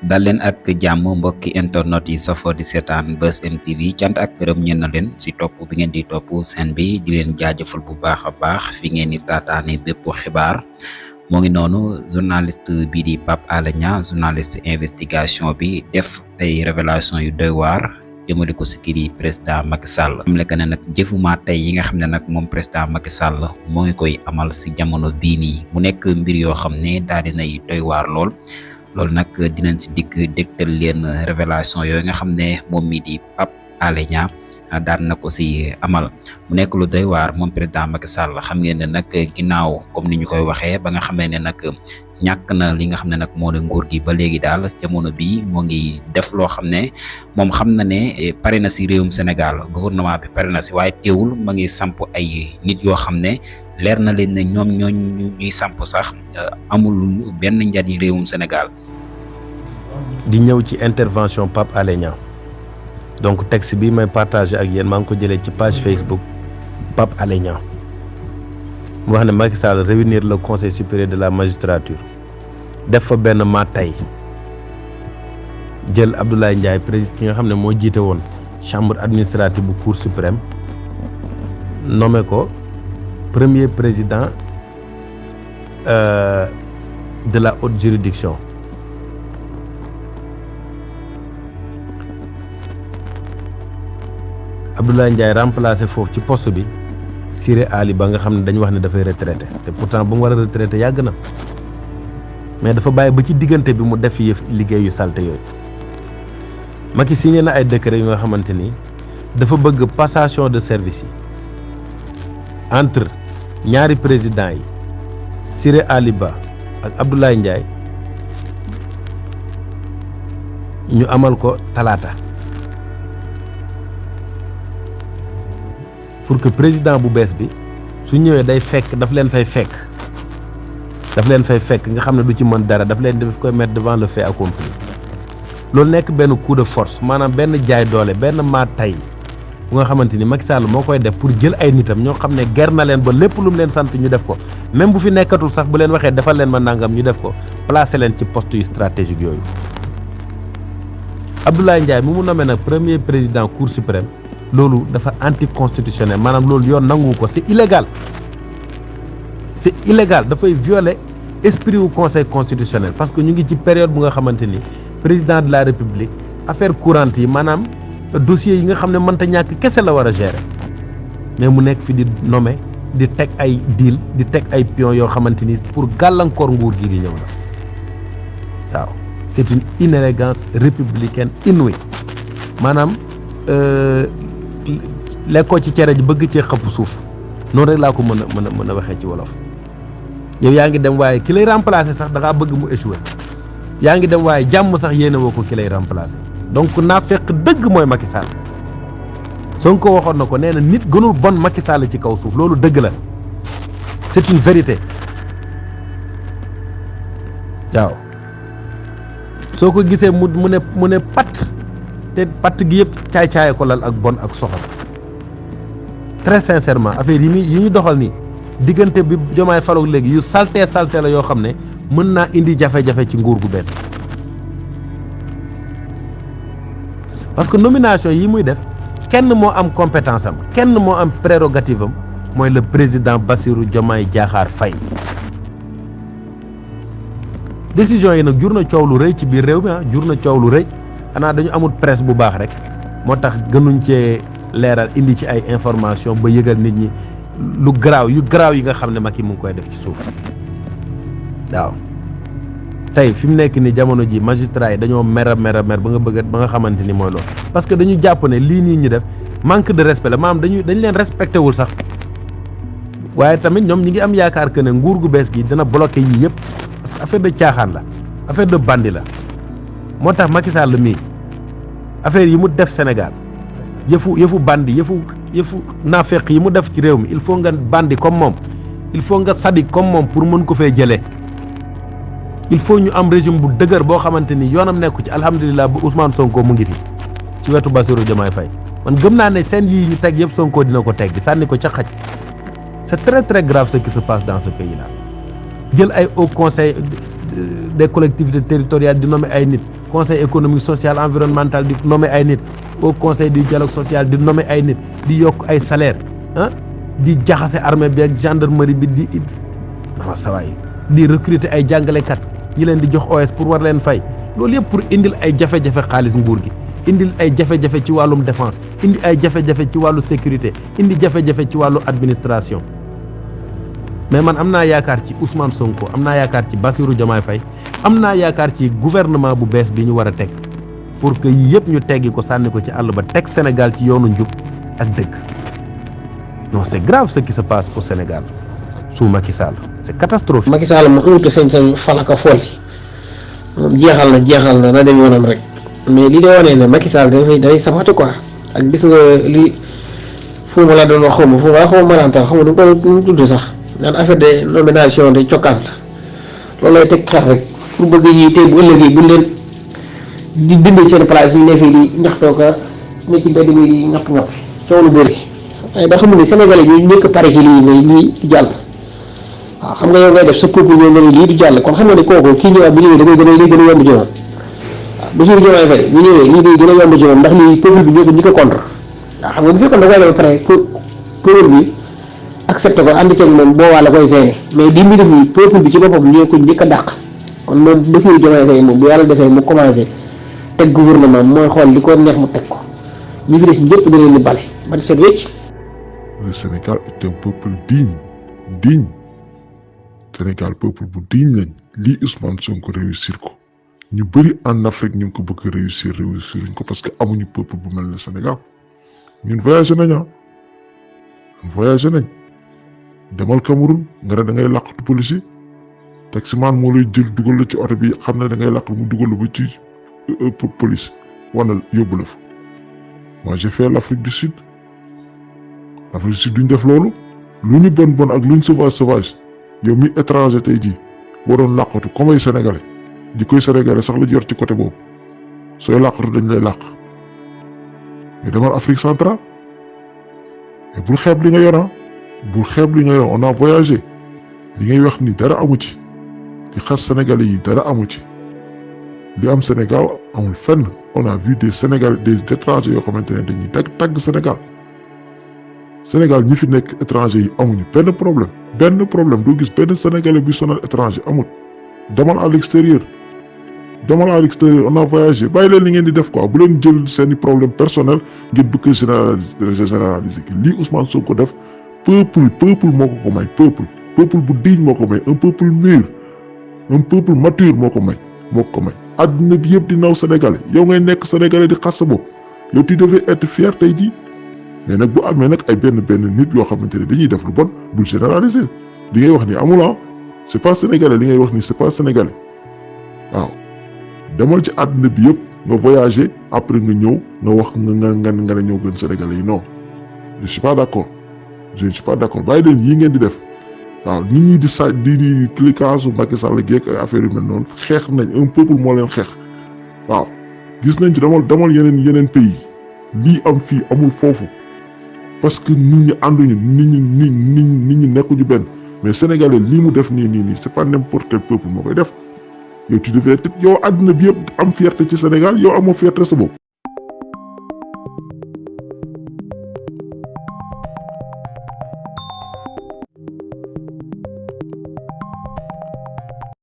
dal leen ak jàmm mbokki internet yi safoo di seetaan Buzz M TV cant ak gërëm ñeen na leen si topp bi ngeen di topp seen bi di leen jaajëfal bu baax a baax fi ngeen di taataane bépp xibaar moo ngi noonu journaliste bii di Pape Alé Niang journaliste investigation bi def ay révélation yu doy waar jëmale ko si kii di président Macky Sall am lekk ne nag jëfuma tey yi nga xam ne nag moom président Macky Sall moo ngi koy amal si jamono bii nii mu nekk mbir yoo xam ne daal dinay doy waar lool loolu nag dinañ si dikk dégtal leen révélation yooyu nga xam ne moom mii di Pape Alé Niang daan na ko si amal mu nekk lu doy waar moom président Macky Sall xam ngeen ne nag ginnaaw comme ni ñu koy waxee ba nga xamee ne nag ñàkk na li nga xam ne nag moo ne nguur gi ba léegi daal jamono bi moo ngi def loo xam ne moom xam na ne pare na si réewum Sénégal gouvernement bi pare na si waaye teewul ma ngi samp ay nit yoo xam ne leer na leen ne ñoom ñuy samp sax amul benn njariñ réewum Sénégal. di ñëw ci intervention Pape Alé Niang donc texte bi may partagé ak yéen maa ngi ko jëlee ci page Facebook Pape Alé Niang mu wax ne Macky Sall réunir le conseil supérieur de la magistrature def fa benn tey jël Abdoulaye Ndiaye président ki nga xam ne moo jiite woon chambre administrative bu cour suprême nommé ko premier président de la haute juridiction Abdoulaye Ndiaye remplacé foofu ci poste bi Siré Ali Ba nga xam ne dañu wax ne dafay retraité te pourtant ba mu war a retraité yàgg na mais dafa bàyyi ba ci diggante bi mu def yëf liggéey yu salte yooyu Macky signé na ay décret yu nga xamante ni dafa bëgg passation de service yi entre ñaari président yi Siré Ali Ba ak Abdoulaye Ndiaye ñu amal ko talaata pour que président bu bees bi su ñëwee day fekk daf leen fay fekk nga xam ne du ci mën dara daf koy mettre devant le fait accompli loolu nekk benn coup de force maanaam benn jaay doole benn tay bu nga xamante ni Macky Sall moo koy def pour jël ay nitam ñoo xam ne ger na leen ba lépp lu mu leen sant ñu def ko même bu fi nekkatul sax bu leen waxee defal leen ma nangam ñu def ko placer leen ci poste yu stratégique yooyu Abdoulaye Ndiaye mu nommé nag premier président cour suprême loolu dafa anticonstitutionnel maanaam loolu yoon nangu ko c'est illégal dafay violer esprit wu conseil constitutionnel parce que ñu ngi ci période bu nga xamante ni président de la république affaire courante yi maanaam dossiers yi nga xam ne mënta ñàkk kese la war a gérer mais mu nekk fi di nommer di teg ay deal di teg ay pion yoo xamante ni pour gàllankoor nguur gi di ñëw la waaw c'est une inélégance républicaine inouïe maanaam lekkoo ci cere ji bëgg cee xëpp suuf noonu rek laa ko mën a waxee ci wolof yow yaa ngi dem waaye ki lay remplacer sax da ngaa bëgg mu échouer yaa ngi dem waaye jàmm sax yéene woo ko ki lay remplacer donc naa fekk dëgg mooy Macky Sall Sonko waxoon na ko nee na nit gënul bon Macky Sall ci kaw suuf loolu dëgg la c'est une vérité waaw soo ko gisee mu ne pat te patt gi yëpp caay-caay ko lal ak bon ak soxal très sincèrement affaire yi ñu doxal nii diggante bi Diomaye faloog léegi yu salte la yoo xam ne mën naa indi jafe-jafe ci nguur gu bees parce que nomination yi muy def kenn moo am compétence am kenn moo am prérogative am mooy le président Bassirou Diomaye Diakhar Faye décision yi nag jur na coow lu rëy ci biir réew mi jur na coow lu rëy xanaa dañu amul presse bu baax rek moo tax gënuñ cee leeral indi ci ay information ba yëgal nit ñi yu garaaw yi nga xam ne Macky mu ngi koy def ci suuf waaw tey fi mu nekk ni jamono ji magistrat yi dañoo mer ba nga xamante ni mooy loolu parce que dañu jàpp ne lii nii ñu def manque de respect la maanaam dañ leen respecté wul sax waaye tamit ñoom ñi ngi am yaakaar que ne nguur gu bees gi dina bloqué yii yëpp parce que affaire de caaxaan la affaire de bandi la moo tax Macky Sall mii affaire yi mu def Sénégal yëfu bandi yëfu naafeq yi mu def ci réew mi il faut nga bandi comme moom il faut nga sadik comme moom pour mën ko fee jëlee il faut ñu am régime bu dëgër boo xamante ni yoonam nekku ci alhamdulilah bu Ousmane Sonko mu ngi fi ci wetu Bassirou Diomaye Faye man gëm naa ne seen yii ñu teg yëpp Sonko dina ko teg sànni ko ca xaj c'est très très grave ce qui se passe dans ce pays là jël ay haut conseil des collectivités territoriales di nommer ay nit conseil économique social environnemental di nommer ay nit au conseil du dialogue social di nommer ay nit di yokk ay salaire di jaxase armée bi ak gendarmerie bi di non ça va di recruter ay jàngalekat yi leen di jox OS pour war leen fay loolu yëpp pour indil ay jafe-jafe xaalis nguur gi indil ay jafe-jafe ci wàllum défense indi ay jafe-jafe ci wàllu sécurité indi jafe-jafe ci wàllu administration mais man am naa yaakaar ci Ousmane Sonko am naa yaakaar ci Bassirou Diomaye Faye am naa yaakaar ci gouvernement bu bees bi ñu war a teg pour que yii yëpp ñu teggi ko sànni ko ci àll ba teg Sénégal ci yoonu njub ak dëgg non c'est grave ce qui se passe au Sénégal sous Macky Sall c'est catastrophique. Macky Sall ma amutu sañ-sañ falaka folli moom jeexal na dem yoonam rek mais li de wane ne Macky Sall dafay safatu quoi ak gis nga li fu ma la doon wax xaw ma marantal xaw ma du ko tudd sax naan affaire de nomination de cokkaas la loolu lay teg xar rek pour bëgg ñi tey bu ëllëgee bu leen di bind seen place yi ne fii di ñaxtoo ka ne ci mbedd mi di ñapp coow lu bëri waaye da xamul ne Sénégalais ñu njëkk pare ci lii du jàll waaw xam nga yow ngay def sa peuple ñoo nga ne lii du jàll kon xam nga ne kooku kii ñëwaat bu ñëwee da koy gën a yomb ci moom waaw Bassirou Diomaye Faye bu ñëwee lii day gën a yomb ci moom ndax lii peuple bi ñi ko contre waaw xam nga bu fekkoon da koy def ba pare peuple bi accepté ko ànd ceeg moom boobaa la koy seene mais di mbir mi peuple bi ci boppam ñoo ko njëkk a dàq kon moom Bassirou Diomaye Faye moom bu yàlla defee mu commencé teg gouvernement mooy xool li ko neex mu teg ko ñi fi des ñëpp da leen di bale ba set wecc. Le Sénégal est un peuple digne Sénégal peuple bu digne lañ lii Ousmane Sonko réussir ko ñu bëri en Afrique ñu ngi ko bëgg réussir ko parce que amuñu peuple bu mel ne Sénégal ñun voyagé nañ demal Cameroun nga ne da ngay làqatu police yi taximan moo lay jël dugal la ci oto bi xam ne da ngay làq mu dugal la ba ci police wana yóbbu la fa moi j'ai fait l'Afrique du Sud duñ def loolu lu ñu bon ak lu ñu sauvage yow mi étranger tey jii boo doon làqatu comme ay sénégalais di koy sénégalais sax la yor ci côté boobu sooy làqatu dañ lay làq mais demal Afrique centrale mais bul xeeb li nga yor on a voyagé li ngay wax ni dara amu ci di xas sénégalais yi dara amu ci li am Sénégal amul fenn on a vu des sénégalais des étrangers yoo xamante ne dañuy tagg Sénégal ñi fi nekk étranger yi amuñu benn problème doo gis benn sénégalais bu sonal étranger amul demal à l'extérieur on a voyagé bàyyi leen li ngeen di def quoi bu leen jël seeni problème personnel ngeen bëgg généraliser lii Ousmane Sonko def peuple moo ko may peuple bu digne moo ko may un peuple mûr un peuple mature moo ko may adduna bi yëpp di naw sénégalais yow ngay nekk sénégalais di xas sa bopp yow tu devais être fier tey jii mais nag bu amee nag ay benn nit yoo xamante ne dañuy def lu bon bul généraliser li ngay wax ni amul c'est pas sénégalais li ngay wax ni c'est pas sénégalais waaw demal ci àdduna bi yëpp nga voyager après nga ñëw nga wax nga ne ñëw gën sénégalais yi non je suis pas d'accord bàyyi leen yii ngeen di def waaw nit ñi di cliquage Macky Sall geek ay affaire yu mel noonu xeex nañ un peuple moo leen xeex waaw gis nañ ci demal yeneen pays lii am fii amul foofu parce que nit ñi ànduñu nit ñi nekkuñu benn mais sénégalais lii mu def nii c'est pas n'importe quel peuple moo koy def yow tu devais yow àdduna bi yëpp am fierté ci Sénégal yow amoo fierté sa bopp